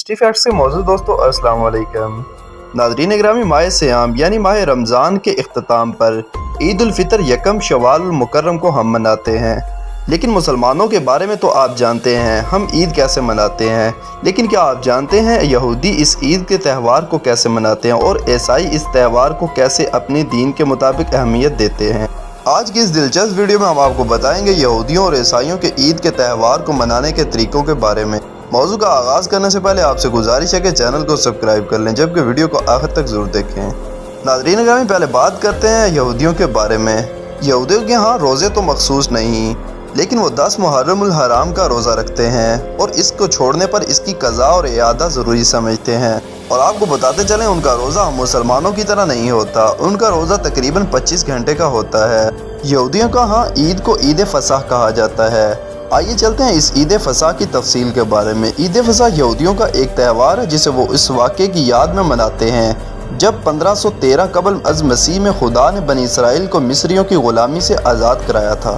History facts کے موضوع دوستو السلام علیکم ناظرین اکرامی، ماہ سیام یعنی ماہ رمضان کے اختتام پر عید الفطر یکم شوال المکرم کو ہم مناتے ہیں۔ لیکن مسلمانوں کے بارے میں تو آپ جانتے ہیں ہم عید کیسے مناتے ہیں، لیکن کیا آپ جانتے ہیں یہودی اس عید کے تہوار کو کیسے مناتے ہیں اور عیسائی اس تہوار کو کیسے اپنے دین کے مطابق اہمیت دیتے ہیں؟ آج کی اس دلچسپ ویڈیو میں ہم آپ کو بتائیں گے یہودیوں اور عیسائیوں کے عید کے تہوار کو منانے کے طریقوں کے بارے میں۔ موضوع کا آغاز کرنے سے پہلے آپ سے گزارش ہے کہ چینل کو سبسکرائب کر لیں، جبکہ ویڈیو کو آخر تک ضرور دیکھیں۔ ناظرین اکرامی، پہلے بات کرتے ہیں یہودیوں کے بارے میں۔ یہودیوں کے ہاں روزے تو مخصوص نہیں، لیکن وہ 10 محرم الحرام کا روزہ رکھتے ہیں اور اس کو چھوڑنے پر اس کی قضا اور اعادہ ضروری سمجھتے ہیں۔ اور آپ کو بتاتے چلیں ان کا روزہ ہم مسلمانوں کی طرح نہیں ہوتا، ان کا روزہ تقریباً 25 گھنٹے کا ہوتا ہے۔ یہودیوں کا ہاں عید کو عید فصح کہا جاتا ہے۔ آئیے چلتے ہیں اس عید فصح کی تفصیل کے بارے میں۔ عید فصح یہودیوں کا ایک تہوار ہے جسے وہ اس واقعے کی یاد میں مناتے ہیں جب 1513 قبل از مسیح میں خدا نے بنی اسرائیل کو مصریوں کی غلامی سے آزاد کرایا تھا۔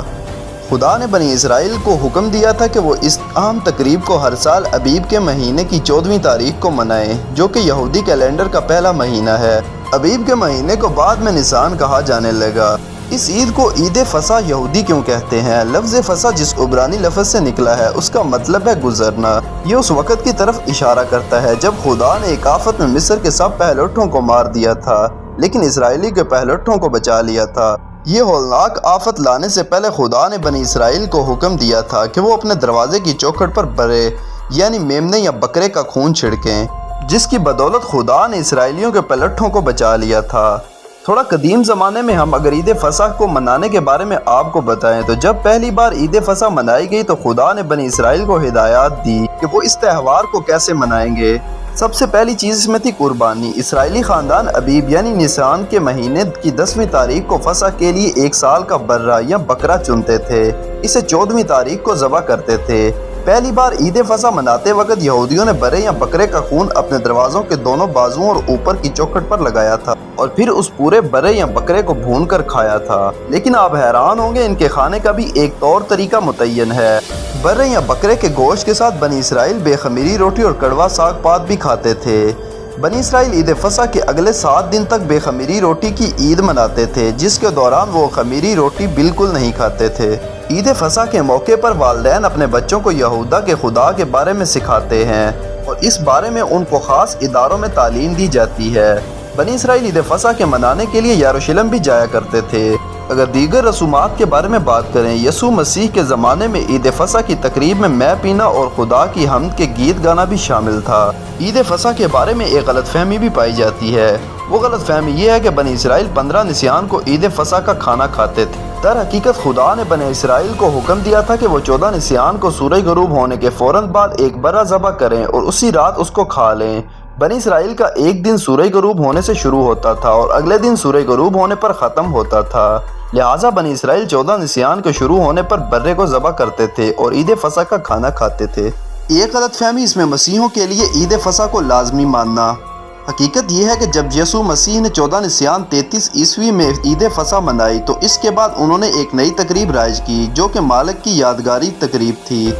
خدا نے بنی اسرائیل کو حکم دیا تھا کہ وہ اس اہم تقریب کو ہر سال ابیب کے مہینے کی 14ویں تاریخ کو منائیں، جو کہ یہودی کیلنڈر کا پہلا مہینہ ہے۔ ابیب کے مہینے کو بعد میں نسان کہا جانے لگا۔ اس عید کو عید فصح یہودی کیوں کہتے ہیں؟ لفظ فصح جس عبرانی لفظ سے نکلا ہے اس کا مطلب ہے گزرنا۔ یہ اس وقت کی طرف اشارہ کرتا ہے جب خدا نے ایک آفت میں مصر کے سب پہلوٹوں کو مار دیا تھا لیکن اسرائیلی کے پہلوٹوں کو بچا لیا تھا۔ یہ ہولناک آفت لانے سے پہلے خدا نے بنی اسرائیل کو حکم دیا تھا کہ وہ اپنے دروازے کی چوکھٹ پر برے یعنی میمنے یا بکرے کا خون چھڑکیں، جس کی بدولت خدا نے اسرائیلیوں کے پہلوٹوں کو بچا لیا تھا۔ تھوڑا قدیم زمانے میں ہم اگر عید فصح کو منانے کے بارے میں آپ کو بتائیں تو جب پہلی بار عید فصح منائی گئی تو خدا نے بنی اسرائیل کو ہدایات دی کہ وہ اس تہوار کو کیسے منائیں گے۔ سب سے پہلی چیز اس میں تھی قربانی۔ اسرائیلی خاندان ابیب یعنی نسان کے مہینے کی 10ویں تاریخ کو فصح کے لیے ایک سال کا برہ یا بکرا چنتے تھے، اسے 14ویں تاریخ کو ذبح کرتے تھے۔ پہلی بار عید فصح مناتے وقت یہودیوں نے برے یا بکرے کا خون اپنے دروازوں کے دونوں بازوؤں اور اوپر کی چوکھٹ پر لگایا تھا اور پھر اس پورے برے یا بکرے کو بھون کر کھایا تھا۔ لیکن آپ حیران ہوں گے ان کے کھانے کا بھی ایک طور طریقہ متعین ہے۔ برے یا بکرے کے گوشت کے ساتھ بنی اسرائیل بے خمیری روٹی اور کڑوا ساگ پات بھی کھاتے تھے۔ بنی اسرائیل عید فصح کے اگلے 7 دن تک بے خمیری روٹی کی عید مناتے تھے، جس کے دوران وہ خمیری روٹی بالکل نہیں کھاتے تھے۔ عید فصح کے موقع پر والدین اپنے بچوں کو یہودا کے خدا کے بارے میں سکھاتے ہیں اور اس بارے میں ان کو خاص اداروں میں تعلیم دی جاتی ہے۔ بنی اسرائیل عید فصح کے منانے کے لیے یروشلم بھی جایا کرتے تھے۔ اگر دیگر رسومات کے بارے میں بات کریں، یسوع مسیح کے زمانے میں عید فصح کی تقریب میں مے پینا اور خدا کی حمد کے گیت گانا بھی شامل تھا۔ عید فصح کے بارے میں ایک غلط فہمی بھی پائی جاتی ہے۔ وہ غلط فہمی یہ ہے کہ بنی اسرائیل 15 نسیان کو عید فصح کا کھانا کھاتے تھے۔ در حقیقت خدا نے بنی اسرائیل کو حکم دیا تھا کہ وہ 14 نسیان کو سورج غروب ہونے کے فوراً بعد ایک برہ ذبح کریں اور اسی رات اس کو کھا لیں۔ بنی اسرائیل کا ایک دن سورج غروب ہونے سے شروع ہوتا تھا اور اگلے دن سورج غروب ہونے پر ختم ہوتا تھا، لہٰذا بنی اسرائیل 14 نسیان کے شروع ہونے پر برے کو ذبح کرتے تھے اور عید فصح کا کھانا کھاتے تھے۔ ایک غلط فہمی اس میں مسیحیوں کے لیے عید فصح کو لازمی ماننا۔ حقیقت یہ ہے کہ جب یسوع مسیح نے 14 نسیان 33 عیسوی میں عید فصح منائی تو اس کے بعد انہوں نے ایک نئی تقریب رائج کی جو کہ مالک کی یادگاری تقریب تھی۔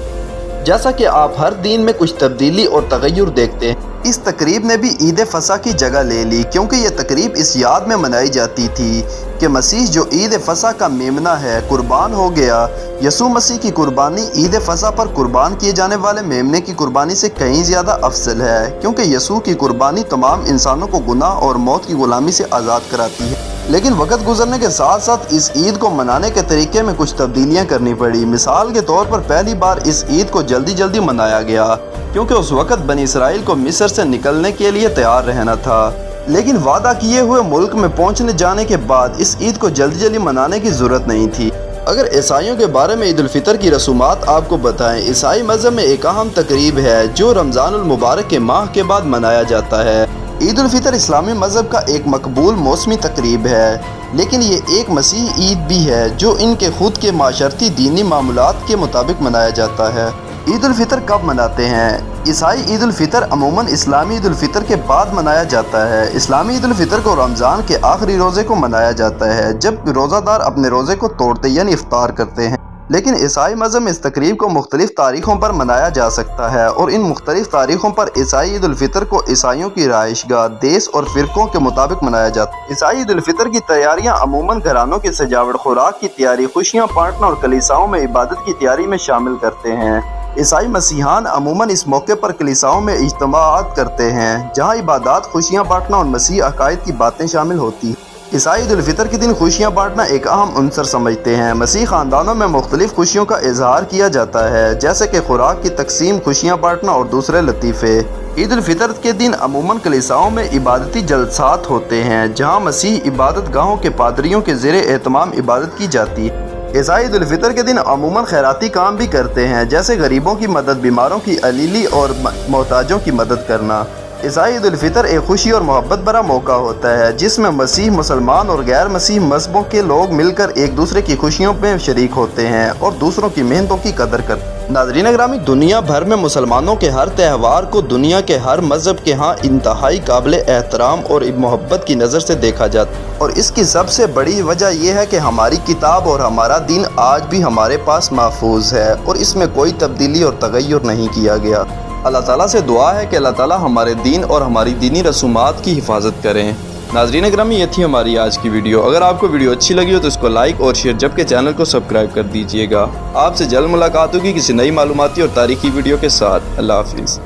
جیسا کہ آپ ہر دین میں کچھ تبدیلی اور تغیر دیکھتے ہیں، اس تقریب نے بھی عید فصح کی جگہ لے لی، کیونکہ یہ تقریب اس یاد میں منائی جاتی تھی کہ مسیح جو عید فصح کا میمنہ ہے قربان ہو گیا۔ یسوع مسیح کی قربانی عید فصح پر قربان کیے جانے والے میمنے کی قربانی سے کہیں زیادہ افضل ہے، کیونکہ یسوع کی قربانی تمام انسانوں کو گناہ اور موت کی غلامی سے آزاد کراتی ہے۔ لیکن وقت گزرنے کے ساتھ ساتھ اس عید کو منانے کے طریقے میں کچھ تبدیلیاں کرنی پڑی۔ مثال کے طور پر پہلی بار اس عید کو جلدی منایا گیا کیونکہ اس وقت بنی اسرائیل کو مصر سے نکلنے کے لیے تیار رہنا تھا، لیکن وعدہ کیے ہوئے ملک میں پہنچنے جانے کے بعد اس عید کو جلدی منانے کی ضرورت نہیں تھی۔ اگر عیسائیوں کے بارے میں عید الفطر کی رسومات آپ کو بتائیں، عیسائی مذہب میں ایک اہم تقریب ہے جو رمضان المبارک کے ماہ کے بعد منایا جاتا ہے۔ عید الفطر اسلامی مذہب کا ایک مقبول موسمی تقریب ہے، لیکن یہ ایک مسیحی عید بھی ہے جو ان کے خود کے معاشرتی دینی معمولات کے مطابق منایا جاتا ہے۔ عید الفطر کب مناتے ہیں؟ عیسائی عید الفطر عموماً اسلامی عید الفطر کے بعد منایا جاتا ہے۔ اسلامی عید الفطر کو رمضان کے آخری روزے کو منایا جاتا ہے جب روزہ دار اپنے روزے کو توڑتے یعنی افطار کرتے ہیں، لیکن عیسائی مذہب میں اس تقریب کو مختلف تاریخوں پر منایا جا سکتا ہے اور ان مختلف تاریخوں پر عیسائی عید الفطر کو عیسائیوں کی رہائش گاہ، دیس اور فرقوں کے مطابق منایا جاتا ہے۔ عیسائی عید الفطر کی تیاریاں عموماً گھرانوں کی سجاوٹ، خوراک کی تیاری، خوشیاں بانٹنا اور کلیساؤں میں عبادت کی تیاری میں شامل کرتے ہیں۔ عیسائی مسیحیان عموماً اس موقع پر کلیساؤں میں اجتماعات کرتے ہیں جہاں عبادات، خوشیاں بانٹنا اور مسیح عقائد کی باتیں شامل ہوتی ہیں۔ عیسائی عید الفطر کے دن خوشیاں بانٹنا ایک اہم عنصر سمجھتے ہیں۔ مسیحی خاندانوں میں مختلف خوشیوں کا اظہار کیا جاتا ہے جیسے کہ خوراک کی تقسیم، خوشیاں بانٹنا اور دوسرے لطیفے۔ عید الفطر کے دن عموماً کلیساؤں میں عبادتی جلسات ہوتے ہیں جہاں مسیحی عبادت گاہوں کے پادریوں کے زیر اہتمام عبادت کی جاتی ہے۔ عیسائی عید الفطر کے دن عموماً خیراتی کام بھی کرتے ہیں جیسے غریبوں کی مدد، بیماروں کی علیلی اور محتاجوں کی مدد کرنا۔ عیسائی عید الفطر ایک خوشی اور محبت بھرا موقع ہوتا ہے جس میں مسیح، مسلمان اور غیر مسیح مذہبوں کے لوگ مل کر ایک دوسرے کی خوشیوں میں شریک ہوتے ہیں اور دوسروں کی محنتوں کی قدر کرتے ہیں۔ ناظرین اکرامی، دنیا بھر میں مسلمانوں کے ہر تہوار کو دنیا کے ہر مذہب کے ہاں انتہائی قابل احترام اور محبت کی نظر سے دیکھا جاتا ہے، اور اس کی سب سے بڑی وجہ یہ ہے کہ ہماری کتاب اور ہمارا دین آج بھی ہمارے پاس محفوظ ہے اور اس میں کوئی تبدیلی اور تغیر نہیں کیا گیا۔ اللہ تعالیٰ سے دعا ہے کہ اللہ تعالیٰ ہمارے دین اور ہماری دینی رسومات کی حفاظت کریں۔ ناظرین اکرامی، یہ تھی ہماری آج کی ویڈیو۔ اگر آپ کو ویڈیو اچھی لگی ہو تو اس کو لائک اور شیئر، جبکہ چینل کو سبسکرائب کر دیجیے گا۔ آپ سے جلد ملاقات ہوگی کسی نئی معلوماتی اور تاریخی ویڈیو کے ساتھ۔ اللہ حافظ۔